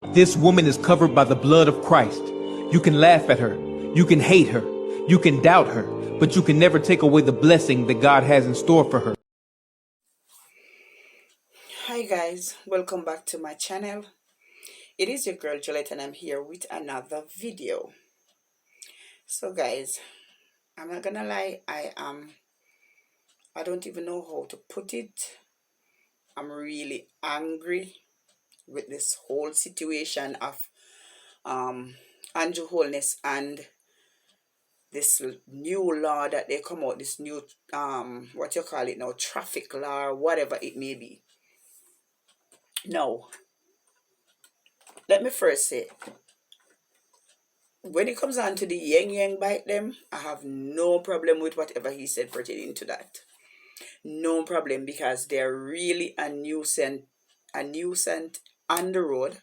This woman is covered by the blood of Christ. You can laugh at her. You can hate her. You can doubt her. But you can never take away the blessing that God has in store for her. Hi guys, welcome back to my channel. It is your girl Juliet and I'm here with another video. So guys, I'm not gonna lie, I don't even know how to put it. I'm really angry with this whole situation of Andrew Holness and this new law that they come out, this new what you call it now, traffic law or whatever it may be. Now, let me first say, when it comes on to the yang bite them, I have no problem with whatever he said pertaining to that. No problem, because they're really a nuisance on the road.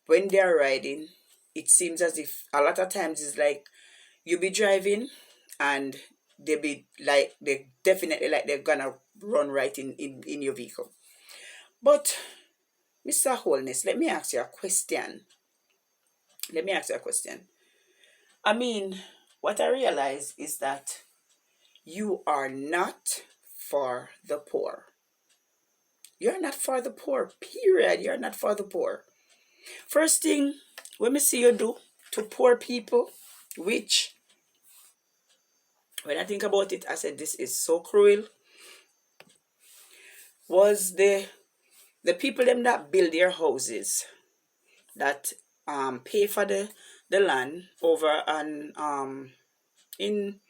When they're riding, it seems as if a lot of times it's like you be driving and they definitely like they're gonna run right in your vehicle. But Mr. Holness, let me ask you a question. I mean, what I realize is that you are not for the poor. You're not for the poor, period. You're not for the poor. First thing, let me see you do to poor people, which, when I think about it, I said this is so cruel, was the people them that build their houses, that pay for the land over and in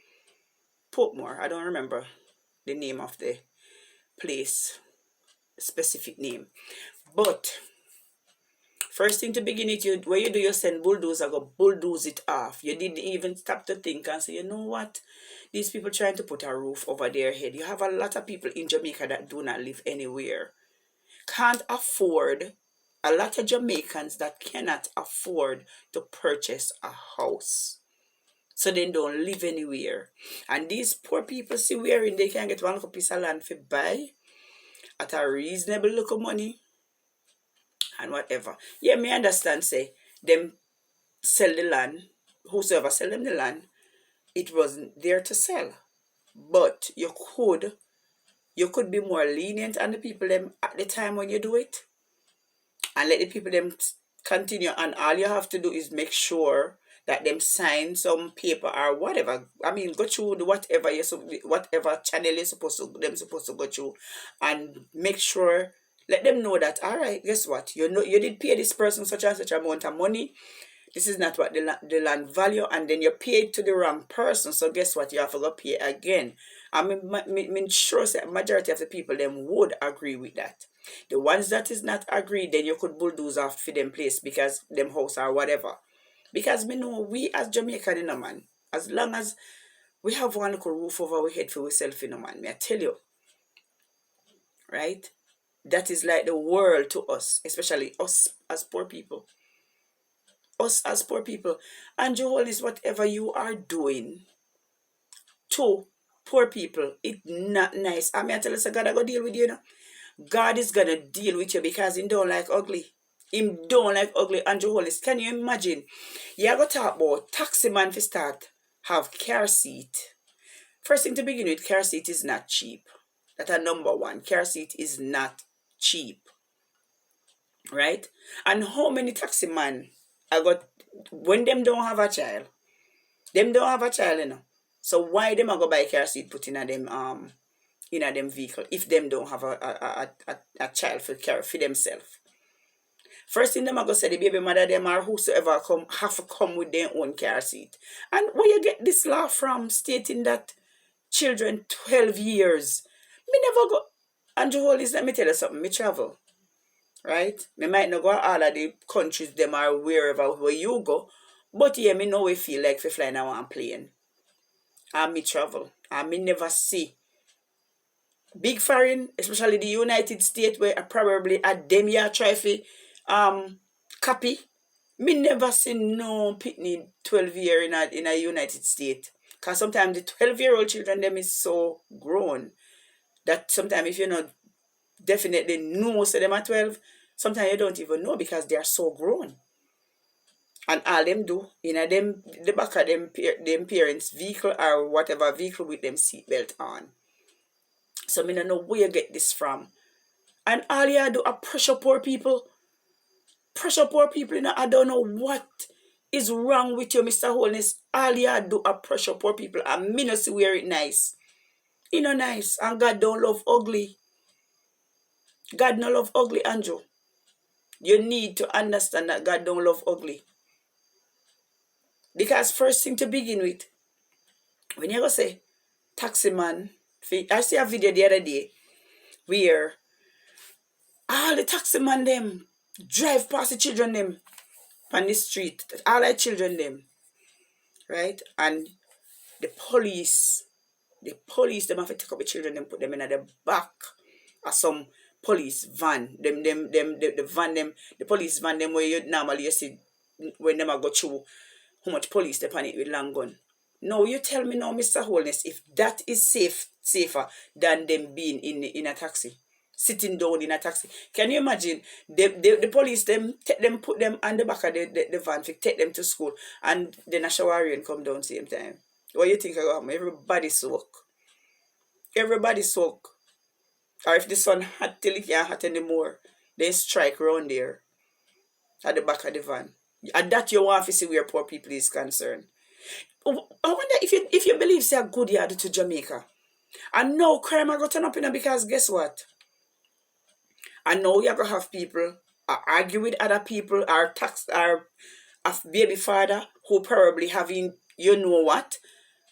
Portmore. I don't remember the name of the place, specific name. But first thing to begin it, where you do, you send bulldozer, go bulldoze it off. You didn't even stop to think and say, you know what? These people trying to put a roof over their head. You have a lot of people in Jamaica that do not live anywhere. Can't afford, a lot of Jamaicans that cannot afford to purchase a house. So they don't live anywhere. And these poor people see wherein they can get one little piece of land for buy at a reasonable look of money and whatever. Yeah, me understand, say, them sell the land, whosoever sell them the land, it wasn't there to sell. But you could be more lenient on the people them at the time when you do it, and let the people them continue, and all you have to do is make sure that them sign some paper or whatever. I mean, go through the whatever channel you're supposed to go through, and make sure, let them know that, all right, guess what, you know, you did pay this person such and such amount of money. This is not what the land value, and then you pay it to the wrong person. So guess what, you have to go pay again. I mean sure that majority of the people them would agree with that. The ones that is not agree, then you could bulldoze off for them place, because them house or whatever. Because me know we as Jamaican, you know, man, as long as we have one little roof over our head for ourselves, you know, man, me I tell you, right? That is like the world to us, especially us as poor people. Us as poor people. And Joel, is whatever you are doing to poor people, it not nice. I mean, I tell you, so God I go deal with you, you know. God is gonna deal with you, because he don't like ugly. Him don't like ugly. Andrew Hollis, can you imagine? You go talk about taxi man for start have car seat. First thing to begin with, car seat is not cheap. That a number one. Car seat is not cheap. Right? And how many taxi man I got when them don't have a child? Them don't have a child, you know. So why them a go buy car seat put in a them vehicle if them don't have a child for care for themselves? First thing them a go say, the baby mother them or whosoever come have to come with their own car seat. And where you get this law from stating that children 12 years? Me never go. Andrew Hollis, let me tell you something. Me travel, right? Me might not go all of the countries them or wherever where you go, but yeah, me know we feel like for flying on one plane. And me travel. And me never see big foreign, especially the United States, where I probably a them ya try for copy. Me never see no pitney 12-year in a United States. Cause sometimes the 12-year-old children them is so grown that sometimes if you not definitely know so them at 12, Sometimes you don't even know because they are so grown. And all them do, them the back of them parents' vehicle or whatever vehicle with them seatbelt on. So me don't know where you get this from. And all you do are pressure poor people. Pressure poor people, I don't know what is wrong with you, Mr. Holness. All you do are pressure poor people. And me not see wear it nice. You know nice. And God don't love ugly. God don't love ugly, Andrew. You need to understand that God don't love ugly. Because first thing to begin with, when you go say, taxi man, I see a video the other day where all the taxi man them drive past the children them on the street, all the children them, right? And the police them have to take up the children them, put them in the back of some police van. The van them, the police van them where you normally see when them a go through how much police they pan it with long gun. No, you tell me now, Mr. Holness, if that is safer than them being in a taxi, sitting down in a taxi. Can you imagine the police them take them, put them on the back of the van, take them to school, and the Nashawarian come down same time? What you think about everybody soak? Everybody soak. Or if the sun hot till it can't hot anymore, they strike round there at the back of the van. And that you want to see where poor people is concerned. I wonder if you believe say a good yard to Jamaica. And now crime are going to turn up in because guess what? And now you're going to have people argue with other people or a baby father who probably having you know what,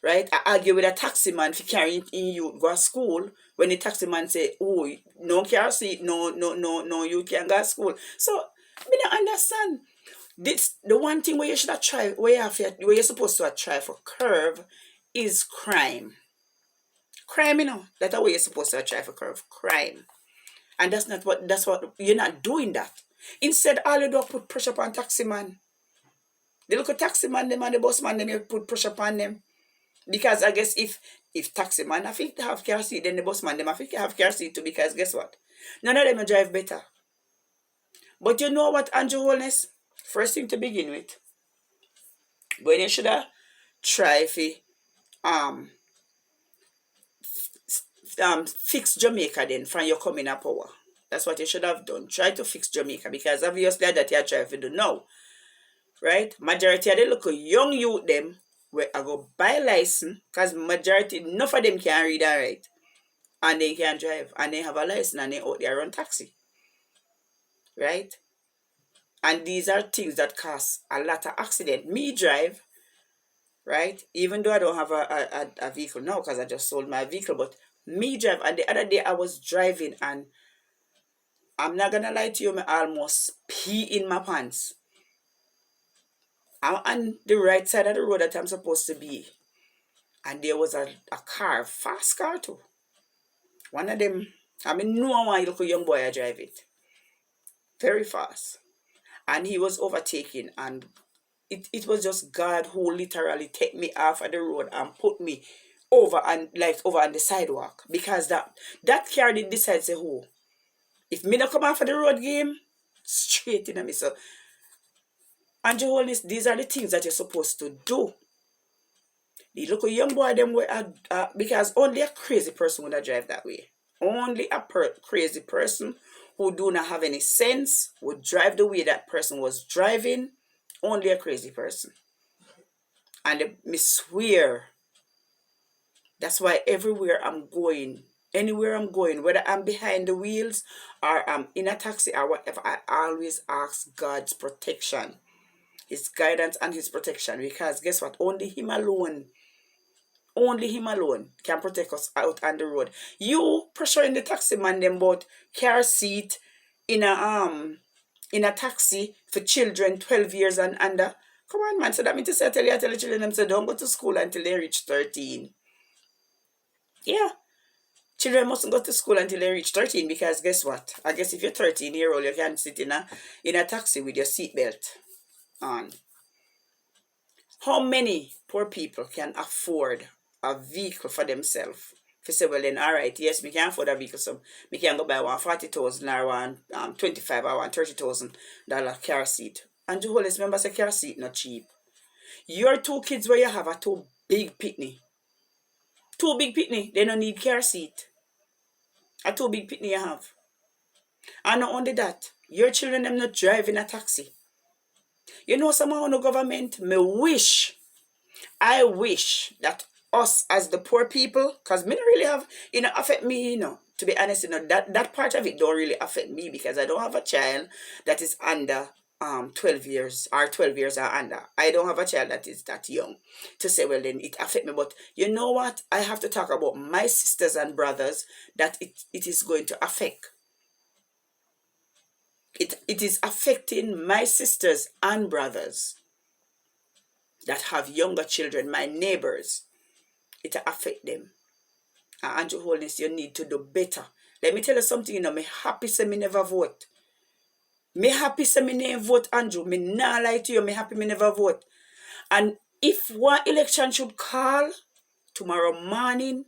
right? I argue with a taxi man for carrying in you go to school when the taxi man say, oh, no car seat, no, you can't go to school. So I don't understand. This the one thing where you should have tried, where you're supposed to have tried for curve is crime. Crime, that's the way you're supposed to have tried for curve. Crime. And that's what you're not doing that. Instead, all you do is put pressure upon taxi man. The local taxi man them and the bus man them, you put pressure upon them. Because I guess if taxi man I think they have car seat, then the bus man them I think they have car seat too, because guess what? None of them will drive better. But you know what, Andrew Holness? First thing to begin with, when you should have try fix Jamaica then from your coming up power. That's what you should have done. Try to fix Jamaica, because obviously that you are trying to do now. Right? Majority of the local young youth them where I go buy license, because majority, enough of them can read and write. And they can drive. And they have a license and they out there run taxi. Right? And these are things that cause a lot of accident. Me drive, right? Even though I don't have a vehicle now because I just sold my vehicle, but me drive. And the other day I was driving and I'm not going to lie to you, I almost pee in my pants. I'm on the right side of the road that I'm supposed to be. And there was a car, fast car too. One of them, no one look a young boy I drive it. Very fast. And he was overtaking, and it was just God who literally take me off of the road and put me over on the sidewalk, because that car did decide say, oh, if me not come off of the road game, straight in me. So Andrew Holness, these are the things that you're supposed to do. The local young boy them were because only a crazy person would have drive that way. Only a crazy person who do not have any sense would drive the way that person was driving. Only a crazy person. And me swear, that's why everywhere I'm going, anywhere I'm going, whether I'm behind the wheels or I'm in a taxi or whatever, I always ask God's protection, His guidance and His protection, because guess what? Only Him alone can protect us out on the road. You pressuring the taxi man them about car seat in a taxi for children 12 years and under. Come on, man. So that means to say, tell the children them say don't go to school until they reach 13. Yeah. Children mustn't go to school until they reach 13, because guess what? I guess if you're 13-year-old, you can sit in a taxi with your seatbelt on. How many poor people can afford a vehicle for themselves If you say, well then, all right, yes, me can afford a vehicle, so me can go buy one 40,000 or one 25 or one $30,000 car seat. And you always remember, say car seat not cheap. Your 2 kids where you have are 2 big pitney. 2 big pitney, they don't need car seat. A 2 big pitney you have. And not only that, your children them not driving a taxi. You know, somehow on the government, I wish that us as the poor people, because me don't really have, affect me, to be honest, that part of it don't really affect me because I don't have a child that is under 12 years or 12 years or under. I don't have a child that is that young to say, well, then it affect me. But you know what? I have to talk about my sisters and brothers that it is going to affect. It is affecting my sisters and brothers that have younger children, my neighbors. It affect them. And Andrew Holness, you need to do better. Let me tell you something, me happy say me never vote. Me happy say me never vote, Andrew. Me nah lie to you, me happy me never vote. And if one election should call tomorrow morning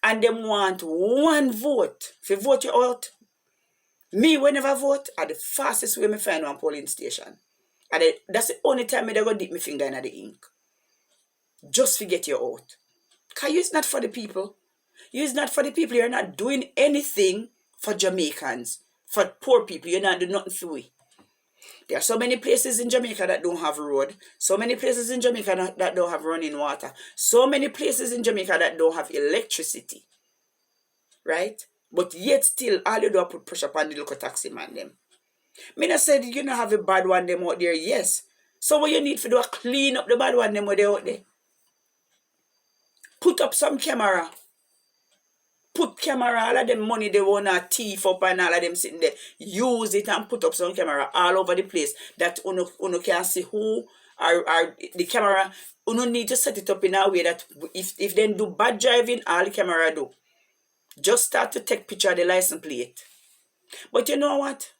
and them want one vote, if you vote you out, me will never vote at the fastest way me find one polling station. And that's the only time I go dip my finger in the ink. Just forget your out. Because it's not for the people. It's not for the people. You're not doing anything for Jamaicans. For poor people. You're not doing nothing for we. There are so many places in Jamaica that don't have road. So many places in Jamaica that don't have running water. So many places in Jamaica that don't have electricity. Right? But yet still, all you do is put pressure upon the local taxi man them. Me not said you don't have a bad one them out there, yes. So what you need to do is clean up the bad one them out there. Put up some camera. Put camera, all of them money they want to thief up and all of them sitting there. Use it and put up some camera all over the place that uno can see who are the camera. Uno need to set it up in a way that if they do bad driving, all the camera do. Just start to take picture of the license plate. But you know what?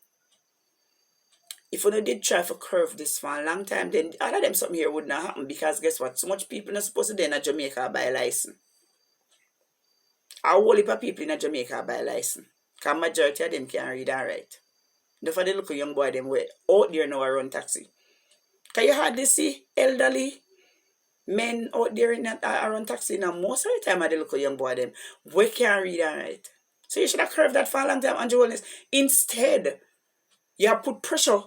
If you did try to curve this for a long time, then all of them something here would not happen because guess what? So much people not supposed to be in Jamaica buy a license. A whole heap of people in Jamaica buy a license. Because majority of them can't read and write. Don't for the little young boy them way out there now run taxi. Because you hardly see elderly men out there in that run taxi now. Most of the time the little young boy them we can't read and write. So you should have curved that for a long time, Andrew Holness. Instead, you have put pressure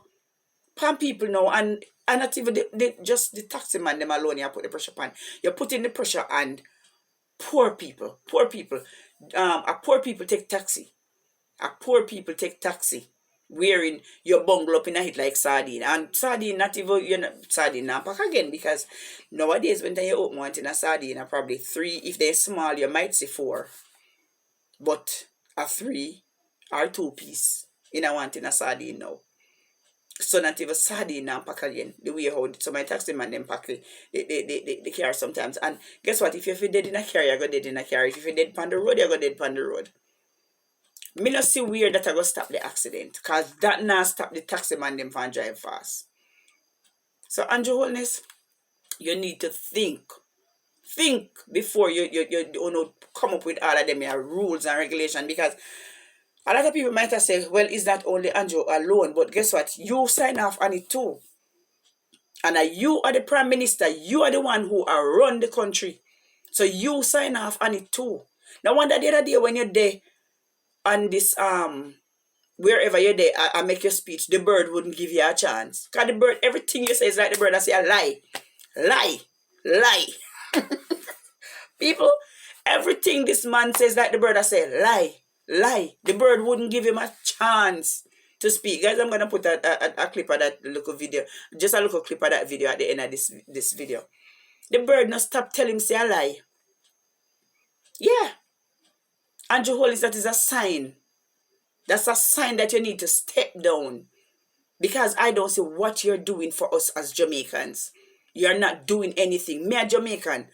upon people now and not even just the taxi man them alone you put the pressure upon. You're putting the pressure on poor people. Poor people take taxi. Poor people take taxi. Wearing your bungle up in a hit like sardine. And sardine not even sardine now pack again because nowadays when you open one in a sardine are probably 3. If they're small you might see 4. But a 3 or 2 piece in a one in a sardine now. So not even sardine now pack again. The way how so my taxi man them pack the car sometimes. And guess what? If you're dead in a car, you go dead in a car. If you're dead on the road, you go dead on the road. Me not see weird that I go stop the accident. Cause that now stop the taxi man them from drive fast. So Andrew Holness, you need to think. Think before you come up with all of them rules and regulations because a lot of people might have said, well, it's not only Andrew alone, but guess what? You sign off on it too. And you are the Prime Minister. You are the one who run the country. So you sign off on it too. Now, wonder the other day when you're there on this, wherever you're there, I make your speech, the bird wouldn't give you a chance. Because the bird, everything you say is like the bird. I say a lie. Lie. Lie. People, everything this man says like the bird. I say lie. Lie. The bird wouldn't give him a chance to speak. Guys, I'm going to put a clip of that little video. Just a little clip of that video at the end of this video. The bird not stop telling him say a lie. Yeah. Andrew Holness, that is a sign. That's a sign that you need to step down. Because I don't see what you're doing for us as Jamaicans. You're not doing anything. Me a Jamaican.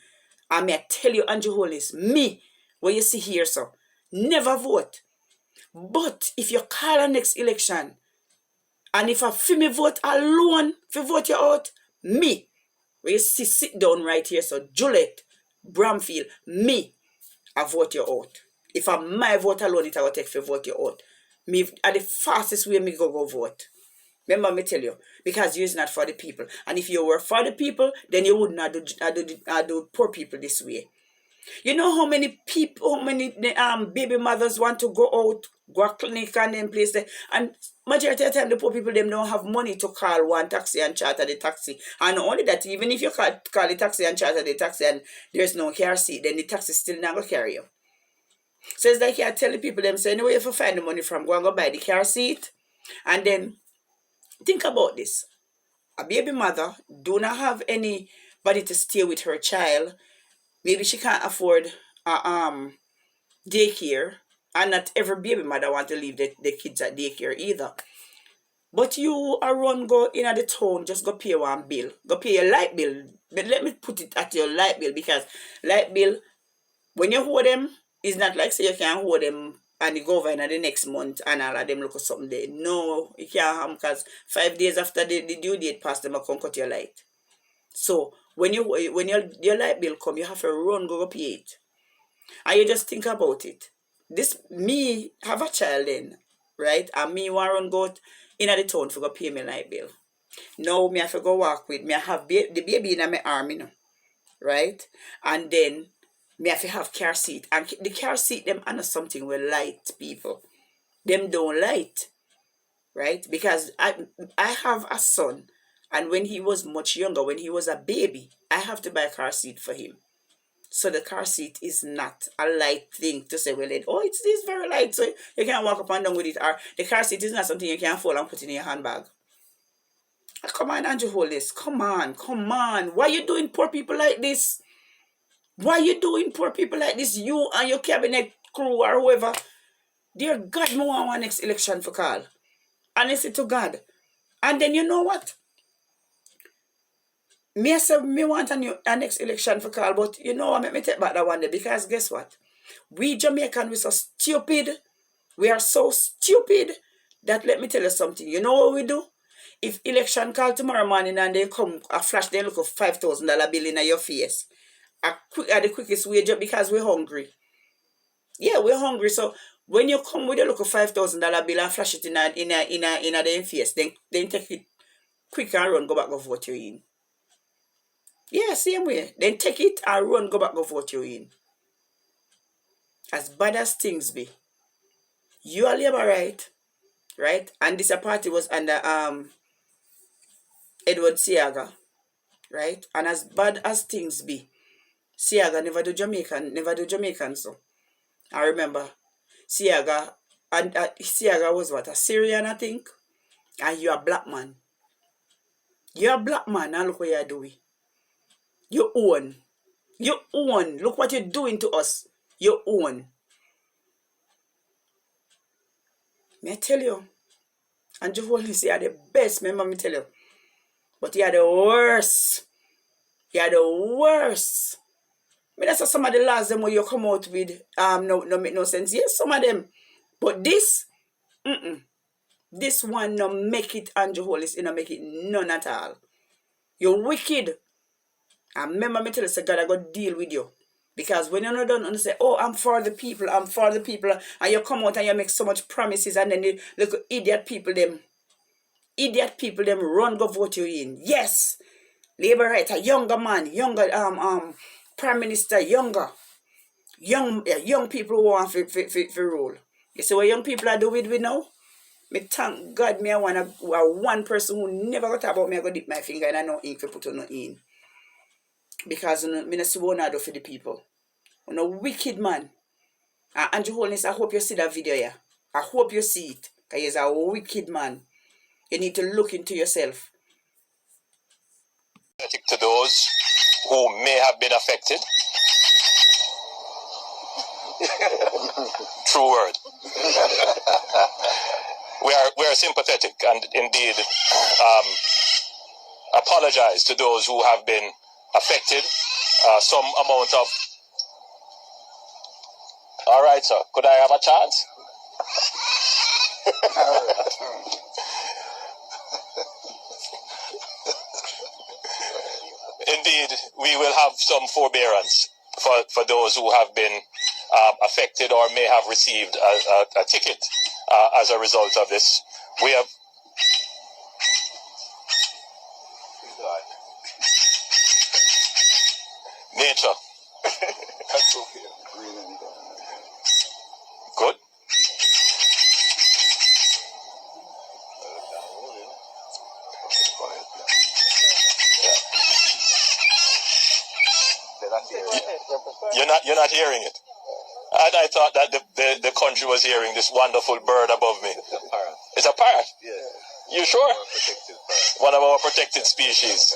I may tell you, Andrew Holness, me, what you see here, so never vote. But if you call a next election, and if I feel me vote alone, if you vote you out, me, where you see sit down right here, so Juliet, Bramfield, me, I vote you out. If I my vote alone, it I will take for vote you out. Me at the fastest way me go vote. Remember me tell you, because you're not for the people. And if you were for the people, then you would not do poor people this way. You know how many people, how many baby mothers want to go out, go a clinic and then place there, and majority of the time the poor people them don't have money to call one taxi and charter the taxi. And not only that, even if you call the taxi and charter the taxi and there's no car seat, then the taxi still not gonna carry you. So it's like I tell the people them say anyway if you find the money from, go and go buy the car seat. And then think about this. A baby mother do not have anybody to stay with her child. Maybe she can't afford daycare, and not every baby mother want to leave the kids at daycare either. But you are run go in at the town, just go pay one bill. Go pay your light bill. But let me put it at your light bill, because light bill, when you hold them, it's not like say you can hold them and you go over in the next month and all of them look at something there. No, you can't, because 5 days after the due date pass, them will come cut your light. So when your light bill come, you have to run go pay it. And you just think about it. This me have a child then, right? And me want run go in the town for go pay my light bill. Now me have to go walk with me. I have the baby in my arm, you know, right? And then me have to have car seat. And the car seat them are not something with light people. Them don't light, right? Because I have a son, and when he was much younger, when he was a baby, I have to buy a car seat for him. So the car seat is not a light thing to say, well, it is very light, so you can't walk up and down with it. Or the car seat is not something you can fold and put in your handbag. Come on, Andrew Hollis. Come on. Why you doing poor people like this? Why you doing poor people like this? You and your cabinet crew or whoever. Dear God, me want one next election for call. Honestly to God. And then you know what? Me say me want a next election for call, but you know what, make me take back that one day, because guess what? We Jamaican, we so stupid. We are so stupid that, let me tell you something. You know what we do? If election call tomorrow morning and they come a flash, they look at $5,000 bill in your face. At the quickest way, just because we're hungry. Yeah, we're hungry. So when you come with a look at $5,000 bill and flash it in their face, then take it quick and run, go back, go vote you in. Yeah, same way. Then take it and run, go back, go vote you in. As bad as things be, you are Labour right? And this party was under Edward Seaga, right? And as bad as things be, Seaga never do Jamaican, so. I remember Seaga, and Seaga was what, a Syrian, I think? And you're a black man. You're a black man, and look what you're doing. You own. Look what you're doing to us. You own. May I tell you? And Jehovah say, you are the best, remember me tell you. But you are the worst. You are the worst. I mean, that's some of the laws them where you come out with no make no sense. Yes, some of them. But this, this one no make it, Andrew Hollis, you no make it none at all. You're wicked. And remember me tell you, say God, I got to deal with you. Because when you're not done and say, oh, I'm for the people, and you come out and you make so much promises, and then the little idiot people them run go vote you in. Yes, Labour right, a younger man, prime minister, young people who want to rule. You see what young people are doing with now? Me thank God me I want one person who never got about me, I go dip my finger and I know ink to put on in. Because me not see what I do for the people. I'm a wicked man. Andrew Holness, I hope you see that video here. I hope you see it. Because he's a wicked man. You need to look into yourself. To those who may have been affected. True word. We are sympathetic and indeed apologize to those who have been affected. Some amount of. All right, sir. Could I have a chance? Indeed, we will have some forbearance for those who have been affected or may have received a ticket as a result of this. We have nature. That's okay. Green and Good. You're not hearing it. And I thought that the country was hearing this wonderful bird above me. It's a parrot. It's a parrot. Yeah. You sure? Protected parrot. One of our protected species.